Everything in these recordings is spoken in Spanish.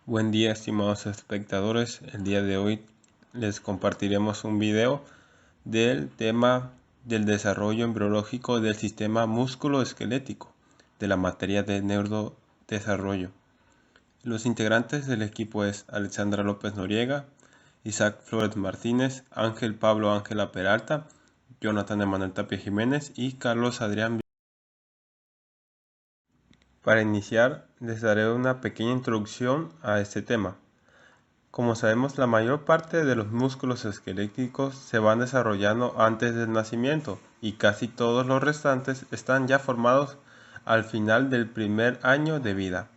Buen día, estimados espectadores. El día de hoy les compartiremos un video del tema del desarrollo embriológico del sistema músculo-esquelético de la materia de neurodesarrollo. Los integrantes del equipo es Alexandra López Noriega, Isaac Flores Martínez, Ángel Pablo Ángela Peralta, Jonathan Emanuel Tapia Jiménez y Carlos Adrián. Para iniciar, les daré una pequeña introducción a este tema. Como sabemos, la mayor parte de los músculos esqueléticos se van desarrollando antes del nacimiento y casi todos los restantes están ya formados al final del primer año de vida.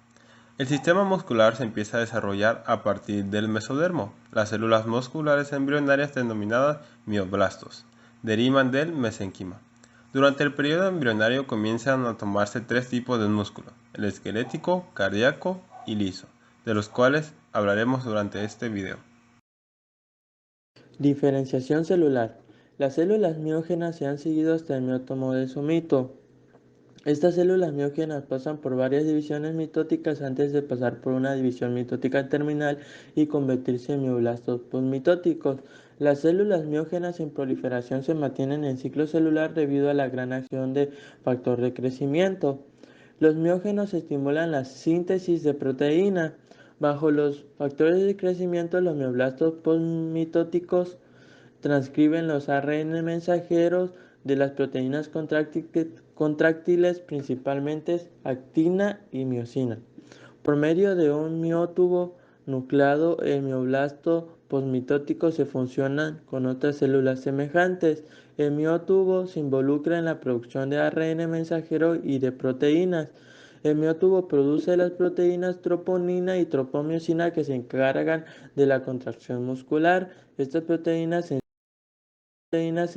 El sistema muscular se empieza a desarrollar a partir del mesodermo. Las células musculares embrionarias denominadas mioblastos derivan del mesenquima. Durante el periodo embrionario comienzan a tomarse tres tipos de músculo: el esquelético, cardíaco y liso, de los cuales hablaremos durante este video. Diferenciación celular. Las células miógenas se han seguido hasta el miótomo de su mito. Estas células miógenas pasan por varias divisiones mitóticas antes de pasar por una división mitótica terminal y convertirse en mioblastos postmitóticos. Las células miógenas en proliferación se mantienen en ciclo celular debido a la gran acción de factor de crecimiento. Los miógenos estimulan la síntesis de proteína. Bajo los factores de crecimiento, los mioblastos postmitóticos transcriben los ARN mensajeros de las proteínas contráctiles, principalmente actina y miosina. Por medio de un miótubo nucleado, el mioblasto postmitótico se fusiona con otras células semejantes. El miótubo se involucra en la producción de ARN mensajero y de proteínas. El miótubo produce las proteínas troponina y tropomiosina que se encargan de la contracción muscular. Estas proteínas se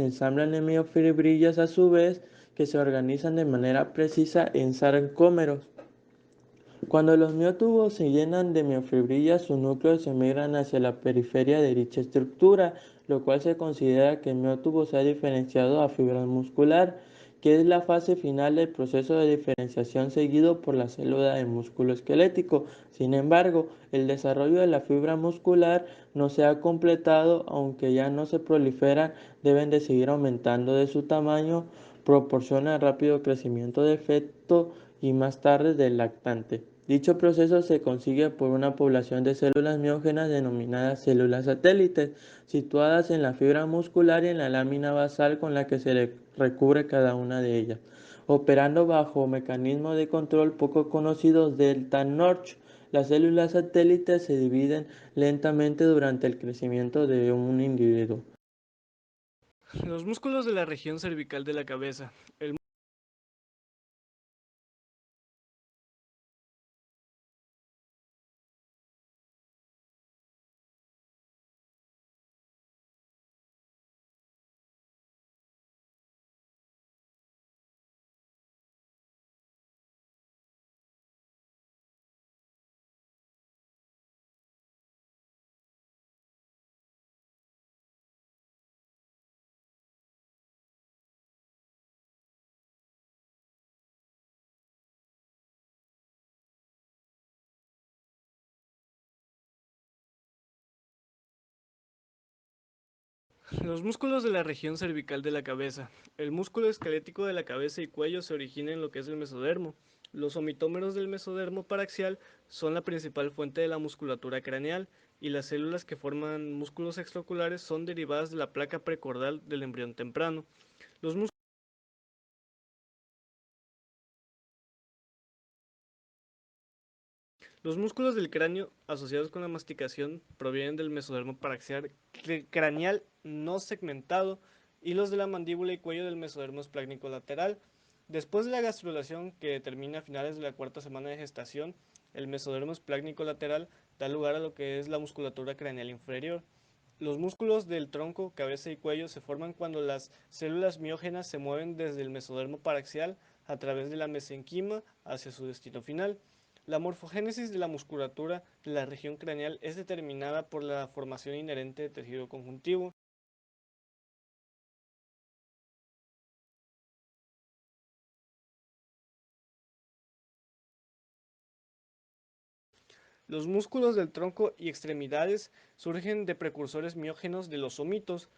ensamblan en miofibrillas a su vez, que se organizan de manera precisa en sarcómeros. Cuando los miotubos se llenan de miofibrillas, sus núcleos se migran hacia la periferia de dicha estructura, lo cual se considera que el miotubo se ha diferenciado a fibra muscular, que es la fase final del proceso de diferenciación seguido por la célula del músculo esquelético. Sin embargo, el desarrollo de la fibra muscular no se ha completado, aunque ya no se proliferan, deben de seguir aumentando de su tamaño, proporciona rápido crecimiento del feto y más tarde del lactante. Dicho proceso se consigue por una población de células miógenas denominadas células satélites, situadas en la fibra muscular y en la lámina basal con la que se recubre cada una de ellas, operando bajo mecanismos de control poco conocidos delta notch. Las células satélites se dividen lentamente durante el crecimiento de un individuo. Los músculos de la región cervical de la cabeza. Los músculos de la región cervical de la cabeza. El músculo esquelético de la cabeza y cuello se origina en lo que es el mesodermo. Los omitómeros del mesodermo paraxial son la principal fuente de la musculatura craneal y las células que forman músculos extraoculares son derivadas de la placa precordal del embrión temprano. Los músculos del cráneo asociados con la masticación provienen del mesodermo paraxial craneal no segmentado y los de la mandíbula y cuello del mesodermo esplácnico lateral. Después de la gastrulación, que termina a finales de la cuarta semana de gestación, el mesodermo esplácnico lateral da lugar a lo que es la musculatura craneal inferior. Los músculos del tronco, cabeza y cuello se forman cuando las células miógenas se mueven desde el mesodermo paraxial a través de la mesenquima hacia su destino final. La morfogénesis de la musculatura de la región craneal es determinada por la formación inherente de tejido conjuntivo. Los músculos del tronco y extremidades surgen de precursores miógenos de los somitos.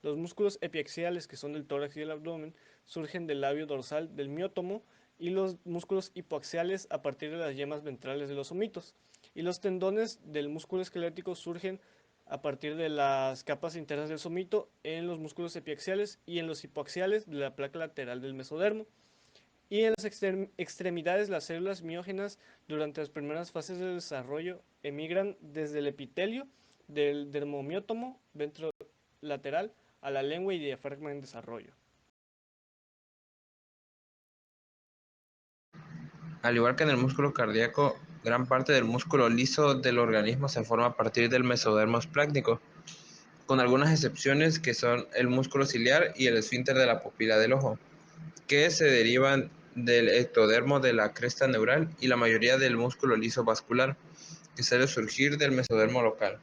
Los músculos epiaxiales, que son del tórax y el abdomen, surgen del labio dorsal del miótomo, y los músculos hipoaxiales a partir de las yemas ventrales de los somitos. Y los tendones del músculo esquelético surgen a partir de las capas internas del somito en los músculos epiaxiales y en los hipoaxiales de la placa lateral del mesodermo. Y en las extremidades, las células miógenas durante las primeras fases del desarrollo emigran desde el epitelio del dermomiótomo ventrolateral a la lengua y diafragma en desarrollo. Al igual que en el músculo cardíaco, gran parte del músculo liso del organismo se forma a partir del mesodermo esplácnico, con algunas excepciones que son el músculo ciliar y el esfínter de la pupila del ojo, que se derivan del ectodermo de la cresta neural, y la mayoría del músculo liso vascular, que suele surgir del mesodermo local.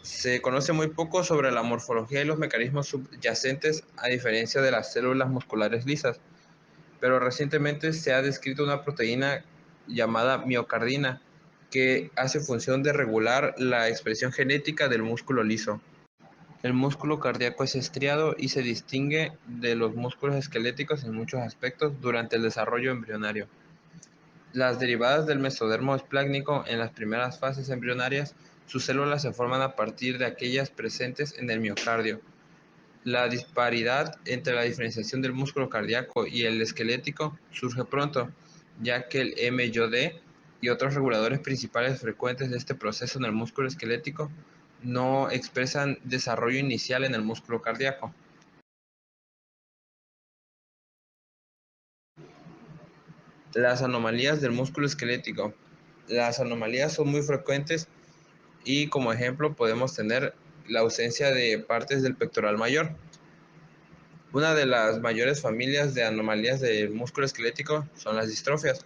Se conoce muy poco sobre la morfología y los mecanismos subyacentes, a diferencia de las células musculares lisas, pero recientemente se ha descrito una proteína llamada miocardina que hace función de regular la expresión genética del músculo liso. El músculo cardíaco es estriado y se distingue de los músculos esqueléticos en muchos aspectos durante el desarrollo embrionario. Las derivadas del mesodermo esplácnico en las primeras fases embrionarias, sus células se forman a partir de aquellas presentes en el miocardio. La disparidad entre la diferenciación del músculo cardíaco y el esquelético surge pronto, ya que el MYD y otros reguladores principales frecuentes de este proceso en el músculo esquelético no expresan desarrollo inicial en el músculo cardíaco. Las anomalías del músculo esquelético. Las anomalías son muy frecuentes y como ejemplo podemos tener la ausencia de partes del pectoral mayor. Una de las mayores familias de anomalías del músculo esquelético son las distrofias,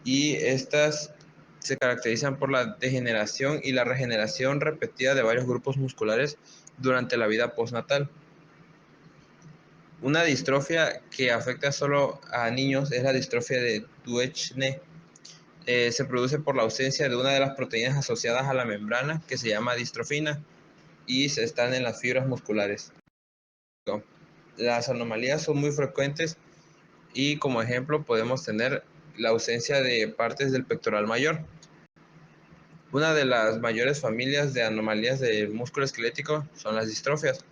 y estas se caracterizan por la degeneración y la regeneración repetida de varios grupos musculares durante la vida postnatal. Una distrofia que afecta solo a niños es la distrofia de Duchenne. Se produce por la ausencia de una de las proteínas asociadas a la membrana, que se llama distrofina, y están en las fibras musculares. Las anomalías son muy frecuentes y como ejemplo podemos tener la ausencia de partes del pectoral mayor. Una de las mayores familias de anomalías del músculo esquelético son las distrofias,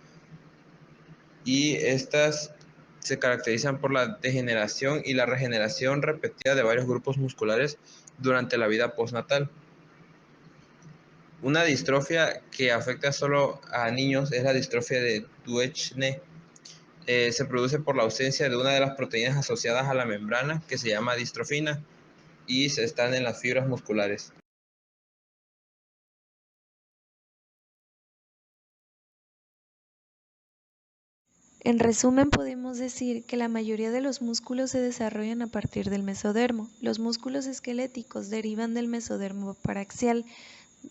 y estas se caracterizan por la degeneración y la regeneración repetida de varios grupos musculares durante la vida postnatal. Una distrofia que afecta solo a niños es la distrofia de Duchenne. Se produce por la ausencia de una de las proteínas asociadas a la membrana, que se llama distrofina, y están en las fibras musculares. En resumen, podemos decir que la mayoría de los músculos se desarrollan a partir del mesodermo. Los músculos esqueléticos derivan del mesodermo paraxial.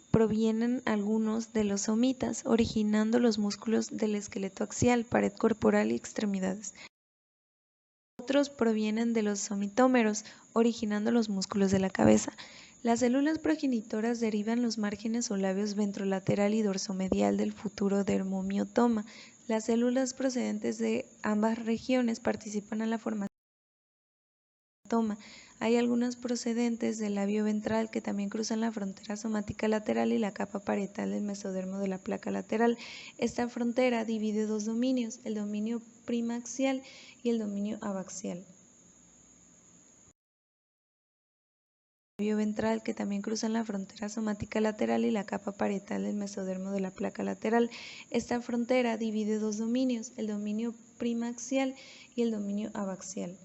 Provienen algunos de los somitas, originando los músculos del esqueleto axial, pared corporal y extremidades. Otros provienen de los somitómeros, originando los músculos de la cabeza. Las células progenitoras derivan los márgenes o labios ventrolateral y dorsomedial del futuro dermomiotoma. Las células procedentes de ambas regiones participan en la formación del dermomiotoma. Hay algunas procedentes del labio ventral que también cruzan la frontera somática lateral y la capa parietal del mesodermo de la placa lateral. Esta frontera divide dos dominios, el dominio primaxial y el dominio abaxial. Labio ventral que también cruzan la frontera somática lateral y la capa parietal del mesodermo de la placa lateral. Esta frontera divide dos dominios, el dominio primaxial y el dominio abaxial.